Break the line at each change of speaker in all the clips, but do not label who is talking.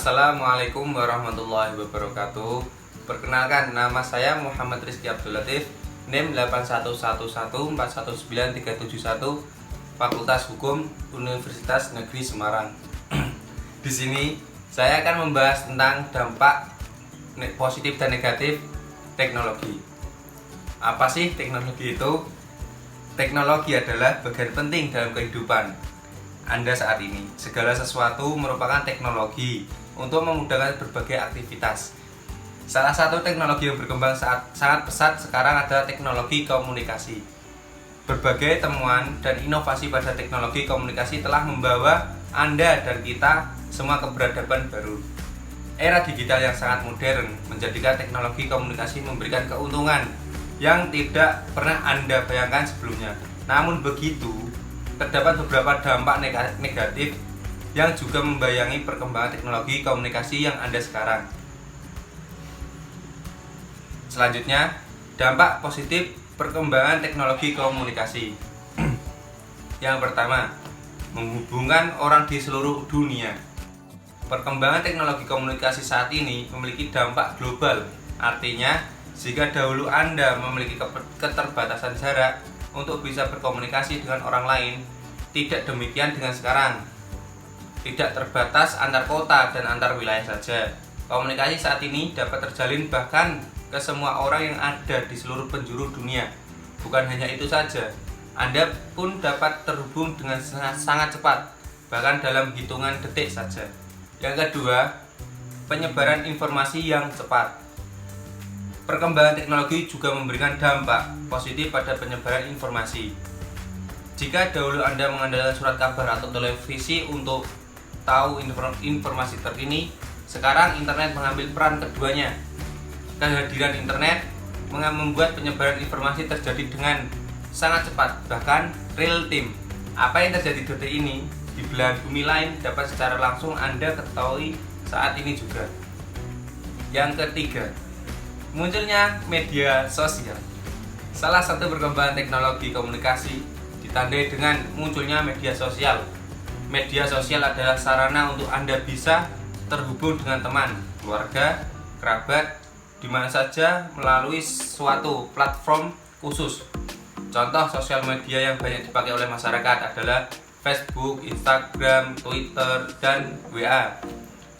Assalamualaikum warahmatullahi wabarakatuh. Perkenalkan, nama saya Muhammad Rizky Abdul Latif, NIM 8111141931, Fakultas Hukum Universitas Negeri Semarang. Di sini saya akan membahas tentang dampak positif dan negatif teknologi. Apa sih teknologi itu? Teknologi adalah bagian penting dalam kehidupan Anda saat ini. Segala sesuatu merupakan teknologi untuk memudahkan berbagai aktivitas. Salah satu teknologi yang berkembang sangat pesat sekarang adalah teknologi komunikasi. Berbagai temuan dan inovasi pada teknologi komunikasi telah membawa Anda dan kita semua ke peradaban baru. Era digital yang sangat modern menjadikan teknologi komunikasi memberikan keuntungan yang tidak pernah Anda bayangkan sebelumnya. Namun begitu, terdapat beberapa dampak negatif yang juga membayangi perkembangan teknologi komunikasi yang ada sekarang. Selanjutnya, dampak positif perkembangan teknologi komunikasi. Yang pertama, menghubungkan orang di seluruh dunia. Perkembangan teknologi komunikasi saat ini memiliki dampak global. Artinya, jika dahulu Anda memiliki keterbatasan jarak untuk bisa berkomunikasi dengan orang lain, tidak demikian dengan sekarang. Tidak terbatas antar kota dan antar wilayah saja. Komunikasi saat ini dapat terjalin bahkan ke semua orang yang ada di seluruh penjuru dunia. Bukan hanya itu saja, Anda pun dapat terhubung dengan sangat cepat, bahkan dalam hitungan detik saja. Yang kedua, penyebaran informasi yang cepat. Perkembangan teknologi juga memberikan dampak positif pada penyebaran informasi. Jika dahulu Anda mengandalkan surat kabar atau televisi untuk tahu informasi terkini, sekarang internet mengambil peran keduanya. Kehadiran internet membuat penyebaran informasi terjadi dengan sangat cepat, bahkan real time. Apa yang terjadi detik ini di belahan bumi lain dapat secara langsung Anda ketahui saat ini juga. Yang ketiga, munculnya media sosial. Salah satu perkembangan teknologi komunikasi ditandai dengan munculnya media sosial. Media sosial adalah sarana untuk Anda bisa terhubung dengan teman, keluarga, kerabat, di mana saja melalui suatu platform khusus. Contoh sosial media yang banyak dipakai oleh masyarakat adalah Facebook, Instagram, Twitter, dan WA.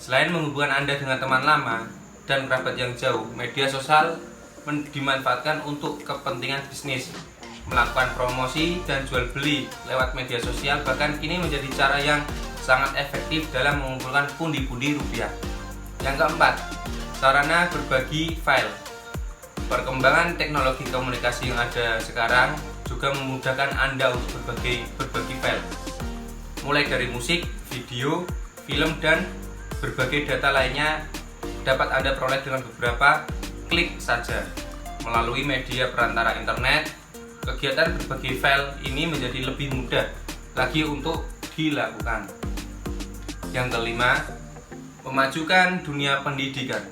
Selain menghubungkan Anda dengan teman lama dan kerabat yang jauh, media sosial dimanfaatkan untuk kepentingan bisnis, melakukan promosi dan jual beli lewat media sosial. Bahkan kini menjadi cara yang sangat efektif dalam mengumpulkan pundi-pundi rupiah. Yang keempat, sarana berbagi file. Perkembangan teknologi komunikasi yang ada sekarang juga memudahkan Anda untuk berbagi file, mulai dari musik, video, film, dan berbagai data lainnya dapat Anda peroleh dengan beberapa klik saja. Melalui media perantara internet, kegiatan berbagi file ini menjadi lebih mudah lagi untuk dilakukan. Yang kelima, memajukan dunia pendidikan.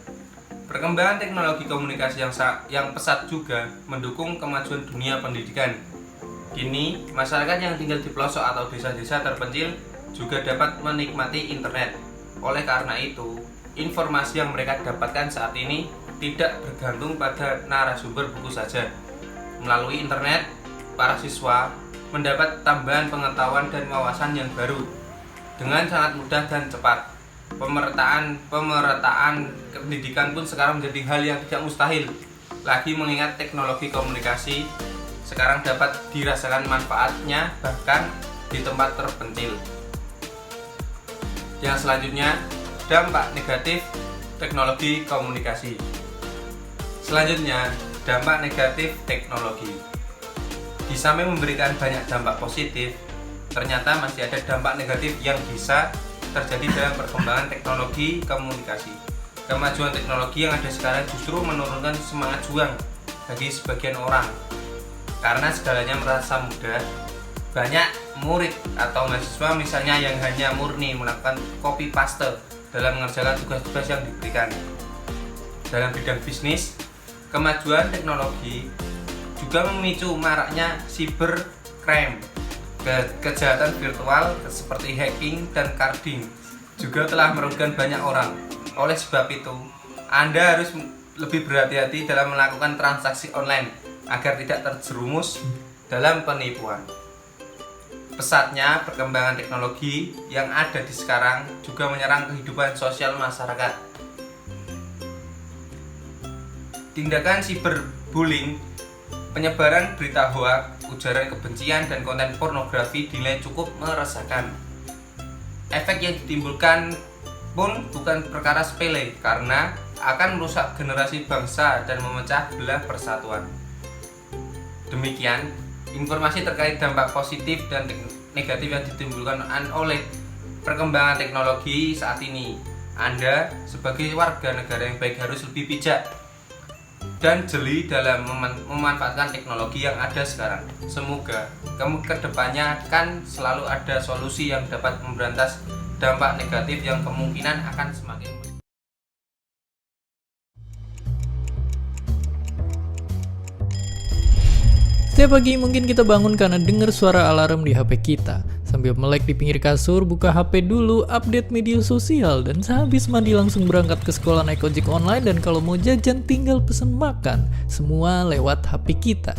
Perkembangan teknologi komunikasi yang pesat juga mendukung kemajuan dunia pendidikan. Kini, masyarakat yang tinggal di pelosok atau desa-desa terpencil juga dapat menikmati internet. Oleh karena itu, informasi yang mereka dapatkan saat ini tidak bergantung pada narasumber buku saja. Melalui internet, para siswa mendapat tambahan pengetahuan dan wawasan yang baru dengan sangat mudah dan cepat. Pemerataan pendidikan pun sekarang menjadi hal yang tidak mustahil lagi, mengingat teknologi komunikasi sekarang dapat dirasakan manfaatnya bahkan di tempat terpencil. Yang selanjutnya, dampak negatif teknologi komunikasi. Selanjutnya, dampak negatif teknologi. Di samping memberikan banyak dampak positif, ternyata masih ada dampak negatif yang bisa terjadi dalam perkembangan teknologi komunikasi. Kemajuan teknologi yang ada sekarang justru menurunkan semangat juang bagi sebagian orang. Karena segalanya merasa mudah, banyak murid atau mahasiswa misalnya yang hanya murni melakukan copy paste dalam mengerjakan tugas-tugas yang diberikan. Dalam bidang bisnis, kemajuan teknologi juga memicu maraknya cybercrime, kejahatan virtual seperti hacking dan carding. juga telah merugikan banyak orang. Oleh sebab itu, Anda harus lebih berhati-hati dalam melakukan transaksi online agar tidak terjerumus dalam penipuan. Pesatnya perkembangan teknologi yang ada di sekarang juga menyerang kehidupan sosial masyarakat. Tindakan cyberbullying, penyebaran berita hoaks, ujaran kebencian, dan konten pornografi dinilai cukup meresahkan. Efek yang ditimbulkan pun bukan perkara sepele karena akan merusak generasi bangsa dan memecah belah persatuan. Demikian informasi terkait dampak positif dan negatif yang ditimbulkan oleh perkembangan teknologi saat ini. Anda sebagai warga negara yang baik harus lebih bijak dan jeli dalam memanfaatkan teknologi yang ada sekarang. Semoga kedepannya akan selalu ada solusi yang dapat memberantas dampak negatif yang kemungkinan akan semakin.
Setiap pagi mungkin kita bangun karena dengar suara alarm di HP kita. Sambil melek di pinggir kasur, buka HP dulu, update media sosial, dan sehabis mandi langsung berangkat ke sekolah naik ojek online, dan kalau mau jajan tinggal pesen makan. Semua lewat HP kita.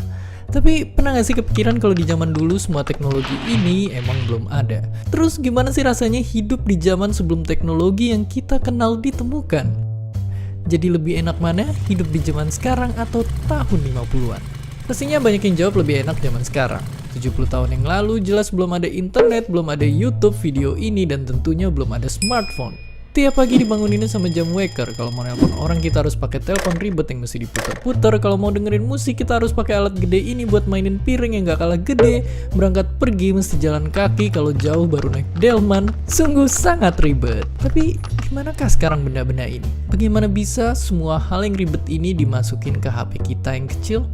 Tapi pernah gak sih kepikiran kalau di zaman dulu semua teknologi ini emang belum ada? Terus gimana sih rasanya hidup di zaman sebelum teknologi yang kita kenal ditemukan? Jadi lebih enak mana hidup di zaman sekarang atau tahun 50-an? Pastinya banyak yang jawab lebih enak zaman sekarang. 70 tahun yang lalu jelas belum ada internet, belum ada YouTube, video ini, dan tentunya belum ada smartphone. Tiap pagi dibangunin sama jam waker. Kalau mau nelpon orang kita harus pakai telepon ribet yang mesti diputar-putar. Kalau mau dengerin musik kita harus pakai alat gede ini buat mainin piring yang gak kalah gede. Berangkat pergi mesti jalan kaki, kalau jauh baru naik delman. Sungguh sangat ribet. Tapi gimanakah sekarang benda-benda ini? Bagaimana bisa semua hal yang ribet ini dimasukin ke HP kita yang kecil?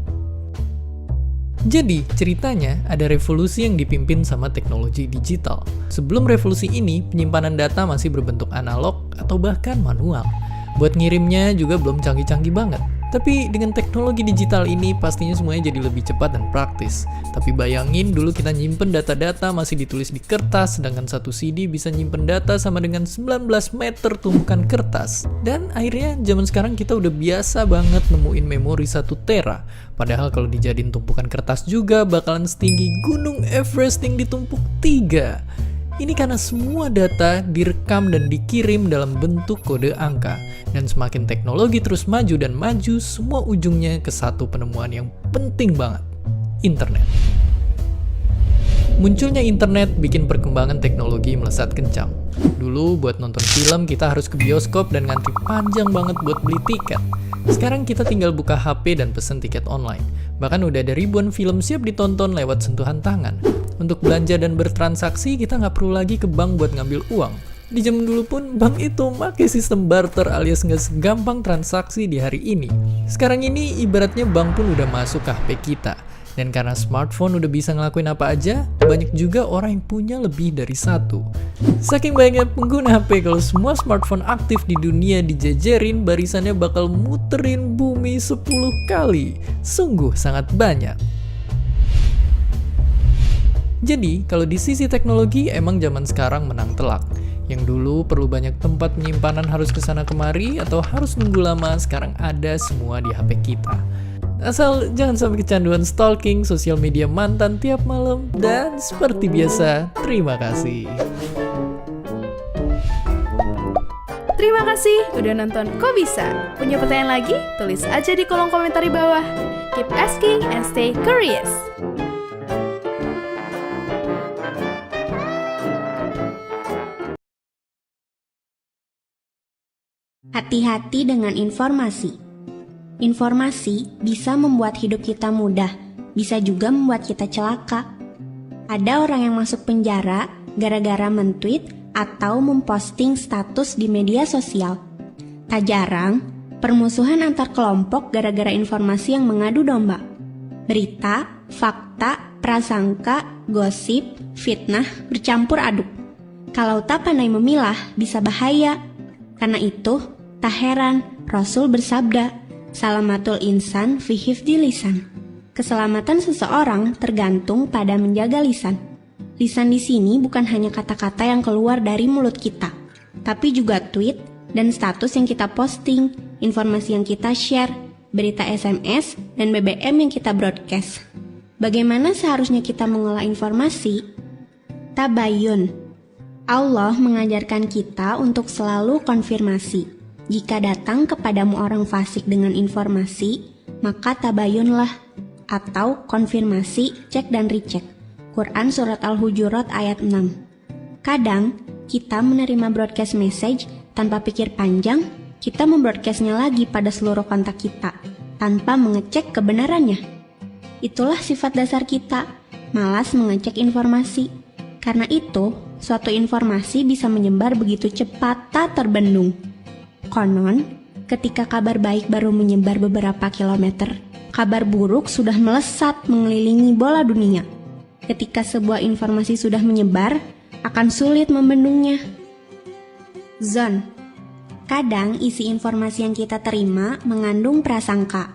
Jadi, ceritanya ada revolusi yang dipimpin sama teknologi digital. Sebelum revolusi ini, penyimpanan data masih berbentuk analog atau bahkan manual. Buat ngirimnya juga belum canggih-canggih banget. Tapi dengan teknologi digital ini pastinya semuanya jadi lebih cepat dan praktis. Tapi bayangin dulu kita nyimpen data-data masih ditulis di kertas, sedangkan satu CD bisa nyimpen data sama dengan 19 meter tumpukan kertas. Dan akhirnya zaman sekarang kita udah biasa banget nemuin memori 1 tera. Padahal kalau dijadiin tumpukan kertas juga bakalan setinggi Gunung Everest yang ditumpuk 3. Ini karena semua data direkam dan dikirim dalam bentuk kode angka. Dan semakin teknologi terus maju dan maju, semua ujungnya ke satu penemuan yang penting banget. Internet. Munculnya internet bikin perkembangan teknologi melesat kencang. Dulu buat nonton film kita harus ke bioskop dan ngantri panjang banget buat beli tiket. Sekarang kita tinggal buka HP dan pesen tiket online. Bahkan udah ada ribuan film siap ditonton lewat sentuhan tangan. Untuk belanja dan bertransaksi kita nggak perlu lagi ke bank buat ngambil uang. Di zaman dulu pun bank itu pakai sistem barter alias nggak segampang transaksi di hari ini. Sekarang ini ibaratnya bank pun udah masuk ke HP kita. Dan karena smartphone udah bisa ngelakuin apa aja, banyak juga orang yang punya lebih dari satu. Saking banyaknya pengguna HP, kalau semua smartphone aktif di dunia dijejerin, barisannya bakal muterin bumi 10 kali. Sungguh sangat banyak. Jadi, kalau di sisi teknologi emang zaman sekarang menang telak. Yang dulu perlu banyak tempat penyimpanan harus kesana kemari atau harus nunggu lama, sekarang ada semua di HP kita. Asal jangan sampai kecanduan stalking sosial media mantan tiap malam. Dan seperti biasa, terima kasih.
Terima kasih udah nonton Kok Bisa? Punya pertanyaan lagi? Tulis aja di kolom komentar di bawah. Keep asking and stay curious.
Hati-hati dengan informasi. Informasi bisa membuat hidup kita mudah, bisa juga membuat kita celaka. Ada orang yang masuk penjara gara-gara mentweet atau memposting status di media sosial. Tak jarang, permusuhan antar kelompok gara-gara informasi yang mengadu domba. Berita, fakta, prasangka, gosip, fitnah bercampur aduk. Kalau tak pandai memilah, bisa bahaya. Karena itu, tak heran Rasul bersabda, Salamatul insan fi hifdzi lisan. Keselamatan seseorang tergantung pada menjaga lisan. Lisan di sini bukan hanya kata-kata yang keluar dari mulut kita, tapi juga tweet dan status yang kita posting, informasi yang kita share, berita SMS, dan BBM yang kita broadcast. Bagaimana seharusnya kita mengolah informasi? Tabayun. Allah mengajarkan kita untuk selalu konfirmasi. Jika datang kepadamu orang fasik dengan informasi, maka tabayunlah, atau konfirmasi, cek dan recheck. Quran Surat Al-Hujurat ayat 6. Kadang, kita menerima broadcast message tanpa pikir panjang, kita membroadcastnya lagi pada seluruh kontak kita, tanpa mengecek kebenarannya. Itulah sifat dasar kita, malas mengecek informasi. Karena itu, suatu informasi bisa menyebar begitu cepat tak terbendung. Konon, ketika kabar baik baru menyebar beberapa kilometer, kabar buruk sudah melesat mengelilingi bola dunia. Ketika sebuah informasi sudah menyebar, akan sulit membendungnya. Zon. Kadang isi informasi yang kita terima mengandung prasangka.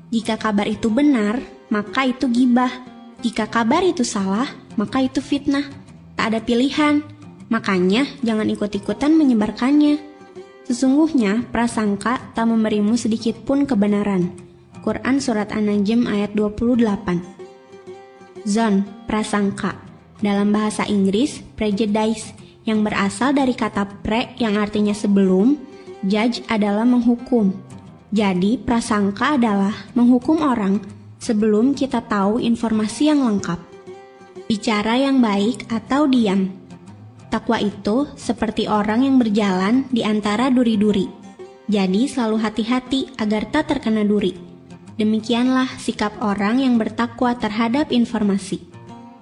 Jika kabar itu benar, maka itu gibah. Jika kabar itu salah, maka itu fitnah. Tak ada pilihan, makanya jangan ikut-ikutan menyebarkannya. Sesungguhnya prasangka tak memberimu sedikit pun kebenaran. Quran Surat An-Najm ayat 28. Zon, prasangka. Dalam bahasa Inggris, prejudice, yang berasal dari kata pre yang artinya sebelum, judge adalah menghukum. Jadi, prasangka adalah menghukum orang sebelum kita tahu informasi yang lengkap. Bicara yang baik atau diam. Takwa itu seperti orang yang berjalan di antara duri-duri. Jadi, selalu hati-hati agar tak terkena duri. Demikianlah sikap orang yang bertakwa terhadap informasi.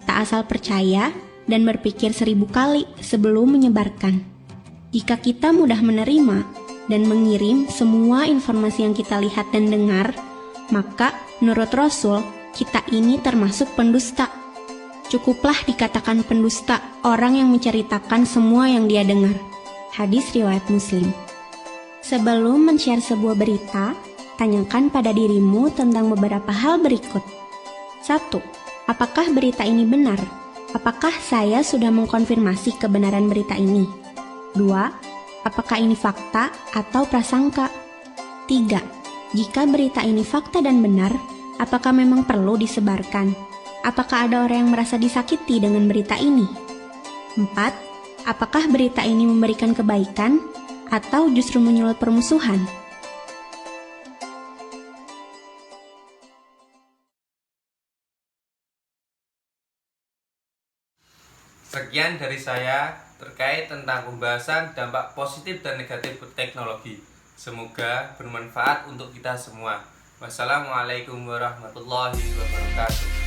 Tak asal percaya dan berpikir 1000 kali sebelum menyebarkan. Jika kita mudah menerima dan mengirim semua informasi yang kita lihat dan dengar, maka menurut Rasul, kita ini termasuk pendusta. Cukuplah dikatakan pendusta orang yang menceritakan semua yang dia dengar. Hadis riwayat Muslim. Sebelum men-share sebuah berita, tanyakan pada dirimu tentang beberapa hal berikut. 1. Apakah berita ini benar? Apakah saya sudah mengkonfirmasi kebenaran berita ini? 2. Apakah ini fakta atau prasangka? 3. Jika berita ini fakta dan benar, apakah memang perlu disebarkan? Apakah ada orang yang merasa disakiti dengan berita ini? 4. Apakah berita ini memberikan kebaikan atau justru menyulut permusuhan?
Sekian dari saya terkait tentang pembahasan dampak positif dan negatif teknologi. Semoga bermanfaat untuk kita semua. Wassalamualaikum warahmatullahi wabarakatuh.